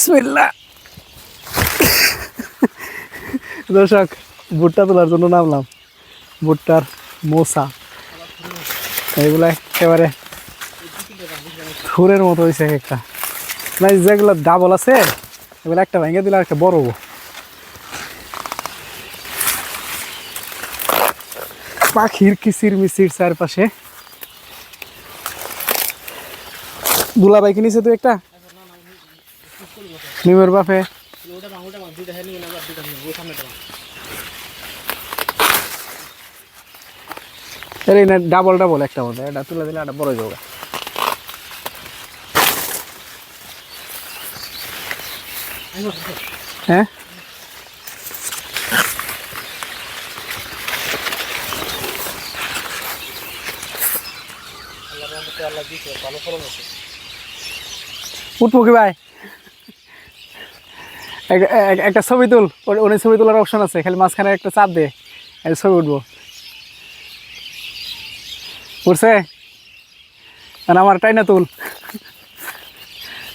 বিসমিল্লাহ। দর্শক, ভুট্টা তোলার জন্য নামলাম। ভুট্টার মোসা এইগুলা একেবারে ফুরের মতো হয়েছে একটা। না, যেগুলো ডাবল আছে এগুলো একটা ভেঙে দিলে একটা বড় হবো। পাখির কিচির মিচির চারপাশে। দুলাভাই কিনেছে তো একটা নিমের বাপে। এই না ডাবল ডাবল একটা মতো, এটা তুলে দিলে একটা বড় যাবে। হ্যাঁ, উঠবো কি ভাই? একটা ছবি তুল, অনেক ছবি তোলার অপশন আছে, খালি মাঝখানে একটা চাপ দে, ছবি উঠবো। উঠছে? মানে আমার টাই না তুল,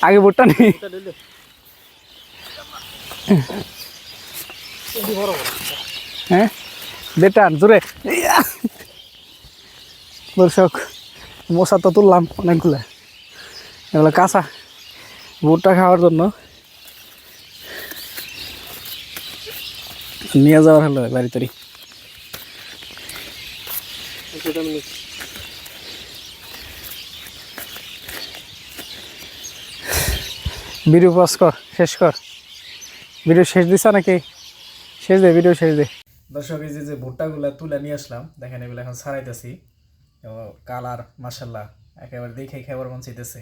আগে ভুট্টা নি। হ্যাঁ, বেটান জোরে। দর্শক, মশা তো তুললাম অনেকগুলো, এগুলো কাঁচা ভুট্টা খাওয়ার জন্য নিয়ে যাওয়ার হলো বাড়ি তরি। ভিডিও পজ কর, শেষ কর। ভিডিও শেষ দিছ নাকি? শেষ দে, ভিডিও শেষ দে। দর্শক, এই যে ভুট্টাগুলো তুলে নিয়ে আসলাম, দেখেন এগুলো এখন ছাড়াইতেছি। কালার মাশাল্লাহ, একেবারে দেখে খাবার মন চাইতেছে,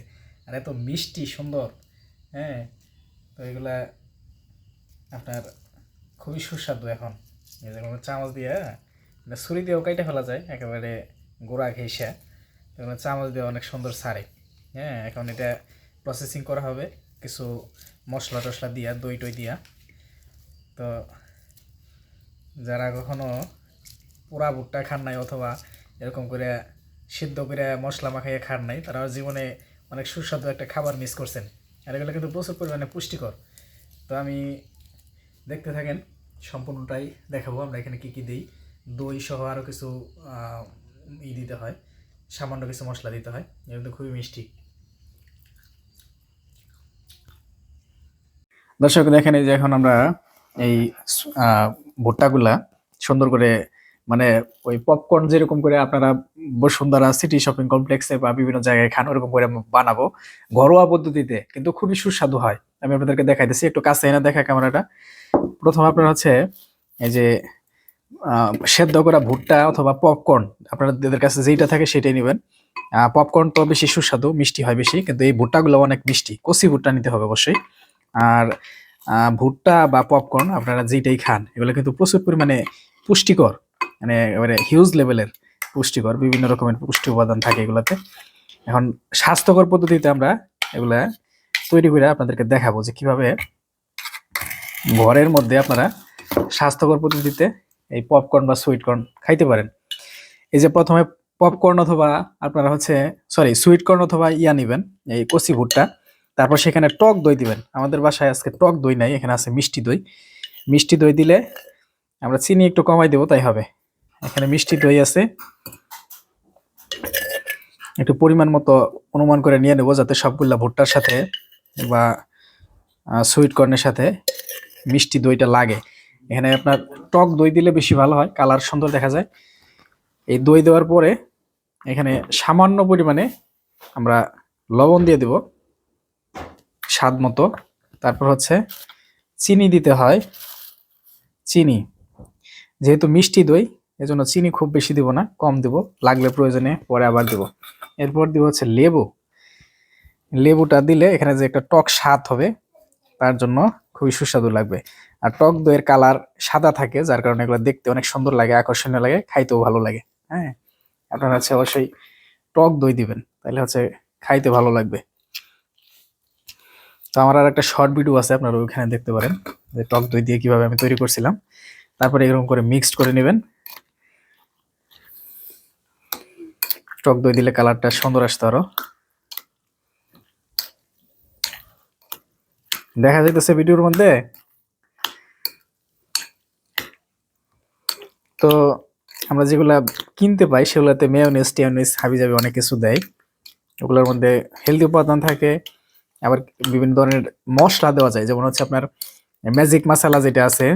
আর এত মিষ্টি সুন্দর। হ্যাঁ, তো এগুলা আপনার খুবই সুস্বাদু। এখন এই যে চামচ দিয়ে, ছুরি দিয়েও কাইটে ফেলা যায় একেবারে গোড়া ঘেঁষা, এগুলো চামচ দিয়ে অনেক সুন্দর ছাড়ে। হ্যাঁ, এখন এটা প্রসেসিং করা হবে কিছু মশলা টশলা দিয়া, দই টই দিয়া। তো যারা কখনো পোড়া ভুট্টা খান নাই অথবা এরকম করে সিদ্ধ করে মশলা মাখাইয়ে খান নাই, তারা জীবনে অনেক সুস্বাদু একটা খাবার মিস করছেন। আর এগুলো কিন্তু প্রচুর পরিমাণে পুষ্টিকর। তো আমি দেখতে থাকেন, সম্পূর্ণটাই দেখাবো আমরা এখানে কী কী দিই। দই সহ আরও কিছু দিতে হয়, সামান্য কিছু মশলা দিতে হয়, এগুলো কিন্তু খুবই মিষ্টি। দর্শক দেখেন, এই যে এখন আমরা এই ভুট্টাগুলা সুন্দর করে, মানে ওই পপকর্ন যেরকম করে আপনারা বসুন্ধরা সিটি শপিং কমপ্লেক্সে বা বিভিন্ন জায়গায় খান, ওরকম করে বানাবো ঘরোয়া পদ্ধতিতে, কিন্তু খুবই সুস্বাদু হয়। আমি আপনাদেরকে দেখাইতেছি, একটু কাছে এনে দেখা ক্যামেরাটা। প্রথম আপনারা হচ্ছে এই যে সেদ্ধ করা ভুট্টা অথবা পপকর্ন, আপনাদের কাছে যেইটা থাকে সেটাই নেবেন। পপকর্ন তো বেশি সুস্বাদু, মিষ্টি হয় বেশি, কিন্তু এই ভুট্টাগুলো অনেক মিষ্টি, কচি ভুট্টা নিতে হবে অবশ্যই। আর ভুট্টা বা পপকর্ন আপনারা যেটাই খান, এগুলো কিন্তু প্রচুর পরিমাণে পুষ্টিকর, মানে এবারে হিউজ লেভেলের পুষ্টিকর, বিভিন্ন রকমের পুষ্টি উপাদান থাকে এগুলাতে। এখন স্বাস্থ্যকর পদ্ধতিতে আমরা এগুলা তৈরি করে আপনাদেরকে দেখাবো যে কিভাবে ঘরের মধ্যে আপনারা স্বাস্থ্যকর পদ্ধতিতে এই পপকর্ন বা সুইটকর্ন খাইতে পারেন। এই যে প্রথমে পপকর্ন অথবা আপনারা হচ্ছে সুইটকর্ন অথবা নিবেন, এই কচি ভুট্টা। তারপর সেখানে টক দই দিবেন। আমাদের বাসায় আজকে টক দই নাই, এখানে আছে মিষ্টি দই। মিষ্টি দই দিলে আমরা চিনি একটু কমাই দেবো, তাই হবে। এখানে মিষ্টি দই আছে, একটু পরিমাণ মতো অনুমান করে নিয়ে নেবো, যাতে সবগুলা ভুট্টার সাথে বা সুইট কর্নের সাথে মিষ্টি দইটা লাগে। এখানে আপনার টক দই দিলে বেশি ভালো হয়, কালার সুন্দর দেখা যায়। এই দই দেওয়ার পরে এখানে সামান্য পরিমাণে আমরা লবণ দিয়ে দেব স্বাদ মতো। তারপর হচ্ছে চিনি দিতে হয়, চিনি যেহেতু মিষ্টি দই, এজন্য চিনি খুব বেশি দিব না, কম দেব, লাগলে প্রয়োজনে পরে আবার দেব। এরপর দিব হচ্ছে লেবু। লেবুটা দিলে এখানে যে একটা টক স্বাদ হবে, তার জন্য খুবই সুস্বাদু লাগবে। আর টক দইয়ের কালার সাদা থাকে, যার কারণে এগুলো দেখতে অনেক সুন্দর লাগে, আকর্ষণীয় লাগে, খাইতেও ভালো লাগে। হ্যাঁ, আপনারা হচ্ছে অবশ্যই টক দই দিবেন, তাহলে হচ্ছে খাইতে ভালো লাগবে। তো আমার আর একটা শর্ট ভিডিও আছে, আপনারা ওইখানে দেখতে পারেন যে টক দই দিয়ে কিভাবে আমি তৈরি করছিলাম। তারপরে এরকম করে মিক্সড করে নেবেন। টক দই দিলে কালারটা সুন্দর আসতে আরো। দেখা যাইতেছে ভিডিওর মধ্যে। তো আমরা যেগুলা কিনতে পাই সেগুলাতে মেয়োনিজ টিয়োনিজ হাবিজাবি অনেক কিছু দেয়, ওগুলোর মধ্যে হেলদি উপাদান থাকে। আবার বিভিন্ন ধরনের মশলা দেওয়া যায়, যেমন হচ্ছে আপনার ম্যাজিক মশলা যেটা আছে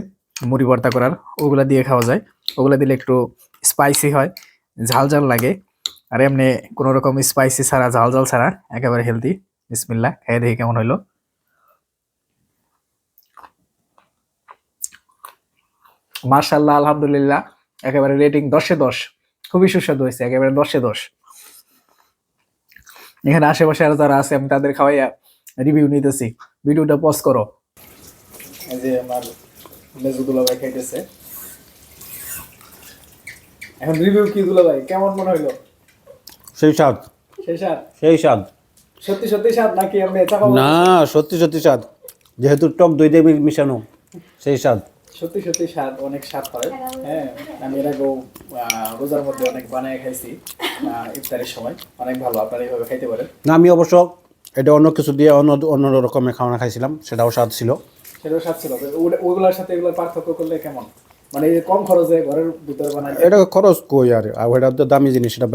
মুড়ি ভর্তা করার, ওগুলা দিয়ে খাওয়া যায়। ওগুলা দিলে একটু স্পাইসি হয়, ঝাল ঝাল লাগে। আর এমনি কোনো রকম স্পাইসি ছাড়া, ঝাল ঝাল ছাড়া একেবারে হেলদি। বিসমিল্লাহ, খেয়ে দেখি কেমন হইলো। মার্শাল্লাহ, আলহামদুলিল্লাহ, একেবারে রেটিং 10-এ 10। খুবই সুস্বাদু হয়েছে, একেবারে 10-এ 10। এখানে আশেপাশে আর যারা আছে আমি তাদের খাওয়াইয়া রিভিউ নিতেছি। ভিডিওটা পজ করো। এই যে আমার লেজু দুলাভাই খাইতেছে। এখন রিভিউ কি দুলাভাই, কেমন মনে হইলো? সেই স্বাদ, সেই স্বাদ? সেই স্বাদ। সত্যি সত্যি স্বাদ নাকি আমি না, সত্যি সত্যি স্বাদ, যেহেতু টক দই দিয়ে মিশানো, সেই স্বাদ। সত্যি সত্যি স্বাদ, অনেক স্বাদ হয়। হ্যাঁ, আমি এর আগেও রোজার মধ্যে অনেক বানায় খাইছি, ইফতারের সময়। অনেক ভালো, আপনারা এইভাবে খাইতে পারেন। না, আমি অবশ্য এটা অন্য কিছু দিয়ে অন্য রকমের খাওয়ানো খাইছিলাম, সেটাও স্বাদ ছিল। সেটাও স্বাদ ছিল। ওগুলোর সাথে এগুলোর পার্থক্য করলে কেমন? মানে এই যে কম খরচে ঘরের ভিতরে বানাই, এটা খরচ কই আর এটা তো দামি জিনিস, এটা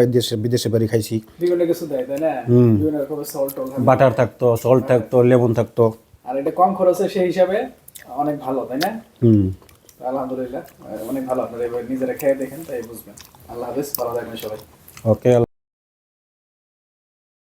বিদেশে বাড়ি খাইছি। বিভিন্ন কিছু দেয়, তাই না? বিভিন্ন রকমের সল্ট, বাটার থাকতো, সল্ট থাকতো, লেমন থাকতো। আর এটা কম খরচে সেই হিসাবে অনেক ভালো, তাই না? হুম। আলহামদুলিল্লাহ, অনেক ভালো। আপনারা এবার নিজেরা খেয়ে দেখেন, তাই বুঝবেন। আল্লাহ হাফেজ, ভালো থাকবেন সবাই। ওকে।